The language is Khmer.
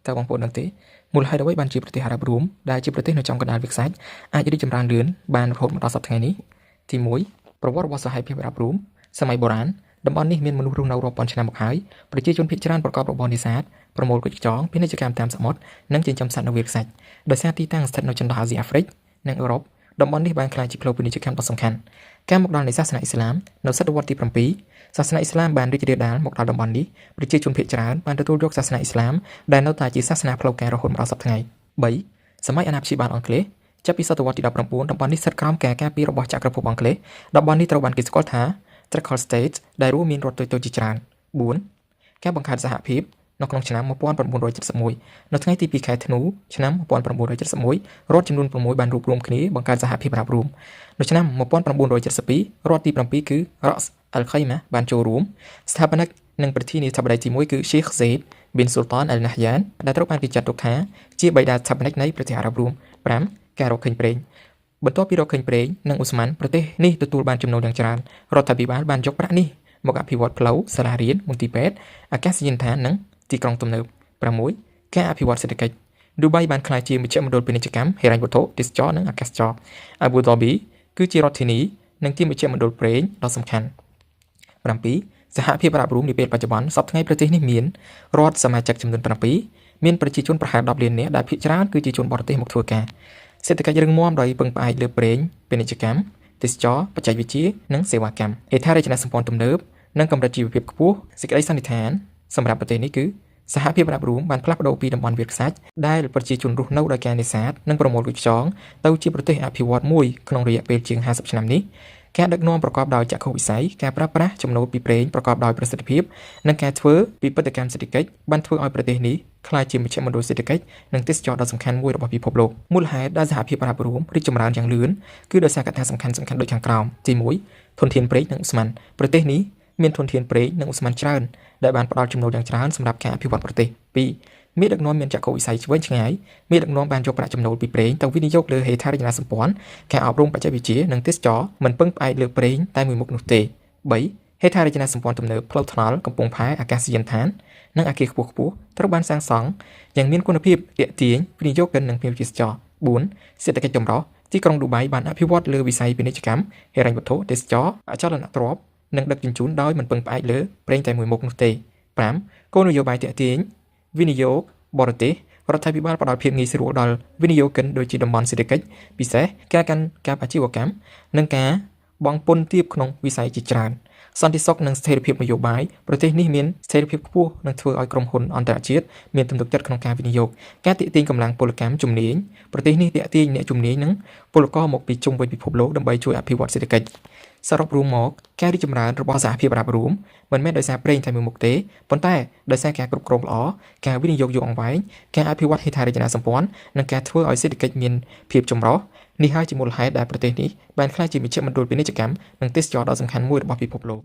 តើបងប្អូនដឹងទេមូលហេតុអ្វីបានជាប្រទេសអារ៉ាប់រួមដែលជាប្រទេសនៅចំកណ្ដាលវាលខ្សាច់អាចរីកចម្រើនលឿនបានរហូតមកដល់សប្តាហ៍នេះទី1ប្រវត្តិរបស់សហភាពអារ៉ាប់រួមសម័យបុរាណតំបន់នេះមានមនុស្សរស់នៅរាប់ពាន់ឆ្នាំមកហើយប្រជាជនភាគច្រើនប្រកបរបរនេសាទប្រមូលគុជខ្យងពាណិជ្ជកម្មតាមសមុទ្រនិងចិញ្ចឹមសត្វនៅវាលខ្សាច់ដោយសារទីតាំងស្ថិតនៅចន្លោះអាស៊ីអាហ្វ្រិកនិងអឺរ៉ុបតំបន់នេះបានក្លាយជាផ្លូវពាណិជ្ជកម្មដ៏សំខាន់ការមកដល់នៃសាសនាអ៊ីស្លាមនៅសតវត្សទី7សាសនាអ៊ីស្លាមបានរីករាលដាលមកដល់តំបន់នេះប្រជាជនភាគច្រើនបានទទួលយកសាសនាអ៊ីស្លាមដែលនៅតែជាសាសនាផ្លូវការរហូតមកដល់សព្វថ្ងៃ3សម័យអាណាព្យាបាលអង់គ្លេសចាប់ពីសតវត្សទី19តំបន់នេះស្ថិតក្រោមការការពាររបស់ចក្រភពអង់គ្លេសតំបន់នេះត្រូវបានគេស្គាល់ថា Trickle States ដែលរួមមានរដ្ឋតូចៗជាច្រើន4ការបង្កើតសហភាពនៅក្នុងឆ្នាំ1971នៅថ្ងៃទី2ខែធ្នូឆ្នាំ1971រដ្ឋចំនួន6បានរួបរวมគ្នាបង្កើតសហភាពអារ៉ាប់រួមនៅឆ្នាំ1972រដ្ឋទី7គឺ Ras Al Khaimah បានចូលរួមស្ថាបនិកនិងប្រធានាធិបតីទី1គឺ Sheikh Zayed bin Sultan Al Nahyan ដែលត្រូវបានគេចាត់ទុកថាជាបិតាស្ថាបនិកនៃប្រទេសអារ៉ាប់រួម5ការរកឃើញប្រេងបន្ទាប់ពីរកឃើញប្រេងនិងអូស្មန်ប្រទេសនេះទទួលបានចំណូលយ៉ាងច្រើនរដ្ឋាភិបាលបានយកប្រាក់នេះមកអភិវឌ្ឍផ្លូវសាលារៀនមន្ទីរពេទ្យអាកាសយានដ្ឋាននិងទីក្រុងទំនើប6ការអភិវឌ្ឍសេដ្ឋកិច្ចឌូបៃបានក្លាយជាមជ្ឈមណ្ឌលពាណិជ្ជកម្មហិរញ្ញវត្ថុទេសចរណ៍និងអាកាសចរណ៍អាប៊ូដាប៊ីគឺជារដ្ឋធានីនិងជាមជ្ឈមណ្ឌលប្រេងដ៏សំខាន់7សហភាពអារ៉ាប់រួមនាពេលបច្ចុប្បន្នសពថ្ងៃប្រទេសនេះមានរដ្ឋសមាជិកចំនួន7មានប្រជាជនប្រហែល10លាននាក់ដែលភាគច្រើនគឺជាជនបរទេសមកធ្វើការសេដ្ឋកិច្ចរឹងមាំដោយពឹងផ្អែកលើប្រេងពាណិជ្ជកម្មទេសចរណ៍បច្ចេកវិទ្យានិងសេវាកម្មហេដ្ឋារចនាសម្ព័ន្ធទំនើបនិងកម្រិតជីវភាពខ្ពស់សេចក្តីសន្និដ្ឋានសម្រាប់ប្រទេសនេះគឺសហភាពអារ៉ាប់រួមបានផ្លាស់ប្ដូរពីតំបន់វាលខ្សាច់ដែលប្រជាជនរស់នៅដោយការនេសាទនិងប្រមូលគុជខ្យងទៅជាប្រទេសអភិវឌ្ឍមួយក្នុងរយៈពេលជាង50ឆ្នាំនេះការដឹកនាំប្រកបដោយចក្ខុវិស័យការប្រើប្រាស់ចំណូលពីប្រេងប្រកបដោយប្រសិទ្ធភាពនិងការធ្វើពិពិធកម្មសេដ្ឋកិច្ចបានធ្វើឲ្យប្រទេសនេះក្លាយជាមជ្ឈមណ្ឌលសេដ្ឋកិច្ចនិងទេសចរណ៍ដ៏សំខាន់មួយរបស់ពិភពលោកមូលហេតុដែលសហភាពអារ៉ាប់រួមរីកចម្រើនយ៉ាងលឿនគឺដោយសារកត្តាសំខាន់ៗដូចខាងក្រោមទី1ធនធានប្រេងនិងឧស្ម័នប្រទេសនេះមានធនធានប្រេងនិងឧស្ម័នច្រើនដែលបានផ្ដល់ចំណូលយ៉ាងច្រើនសម្រាប់ការអភិវឌ្ឍប្រទេស2មានដឹកនាំមានចក្ខុវិស័យឆ្វេងឆ្ងាយមានដឹកនាំបានយកប្រាក់ចំណូលពីប្រេងទៅវិនិយោគលើហេដ្ឋារចនាសម្ព័ន្ធការអប់រំបច្ចេកវិទ្យានិងទេសចរណ៍មិនពឹងផ្អែកលើប្រេងតែមួយមុខនោះទេ3ហេដ្ឋារចនាសម្ព័ន្ធទំនើបផ្លូវថ្នល់កំពង់ផែអាកាសយានដ្ឋាននិងអគារខ្ពស់ៗត្រូវបានសាងសង់យ៉ាងមានគុណភាពទាក់ទាញវិនិយោគិននិងភ្ញៀវទេសចរ4សេដ្ឋកិច្ចចម្រុះទីក្រុងឌូបៃបានអភិវឌ្ឍលើវិស័យពាណិជ្ជកម្មហិរញ្ញវត្ថុទេសចរណ៍អចលនទ្រព្យនិងដឹកជញ្ជូនដោយមិនពឹងផ្អែកលើប្រេងតែមួយមុខនោះទេ5គោលនយោបាយទាក់ទាញវិនិយោគបរទេសរដ្ឋាភិបាលផ្ដល់ភាពងាយស្រួលដល់វិនិយោគិនដូចជាតំបន់សេដ្ឋកិច្ចពិសេសការកាន់កាប់អាជីវកម្មនិងការបង់ពន្ធទាបក្នុងវិស័យជាច្រើនសន្តិសុខនិងស្ថិរភាពនយោបាយប្រទេសនេះមានស្ថិរភាពខ្ពស់និងធ្វើឲ្យក្រុមហ៊ុនអន្តរជាតិមានទំនុកចិត្តក្នុងការវិនិយោគការទាក់ទាញកម្លាំងពលកម្មជំនាញប្រទេសនេះទាក់ទាញអ្នកជំនាញនិងពលករមកពីជុំវិញពិភពលោកដើម្បីជួយអភិវឌ្ឍសេដ្ឋកិច្ចសរុបរួមមកការរីកចម្រើនរបស់សហភាពអារ៉ាប់រួមមិនមែនដោយសារប្រេងតែមួយមុខទេប៉ុន្តែដោយសារការគ្រប់គ្រងល្អការវិនិយោគយូរអង្វែងការអភិវឌ្ឍហេដ្ឋារចនាសម្ព័ន្ធនិងការធ្វើឲ្យសេដ្ឋកិច្ចមានភាពចម្រុះនេះហើយជាមូលហេតុដែលប្រទេសនេះបានក្លាយជាមជ្ឈមណ្ឌលពាណិជ្ជកម្មនិងទេសចរណ៍ដ៏សំខាន់មួយរបស់ពិភពលោក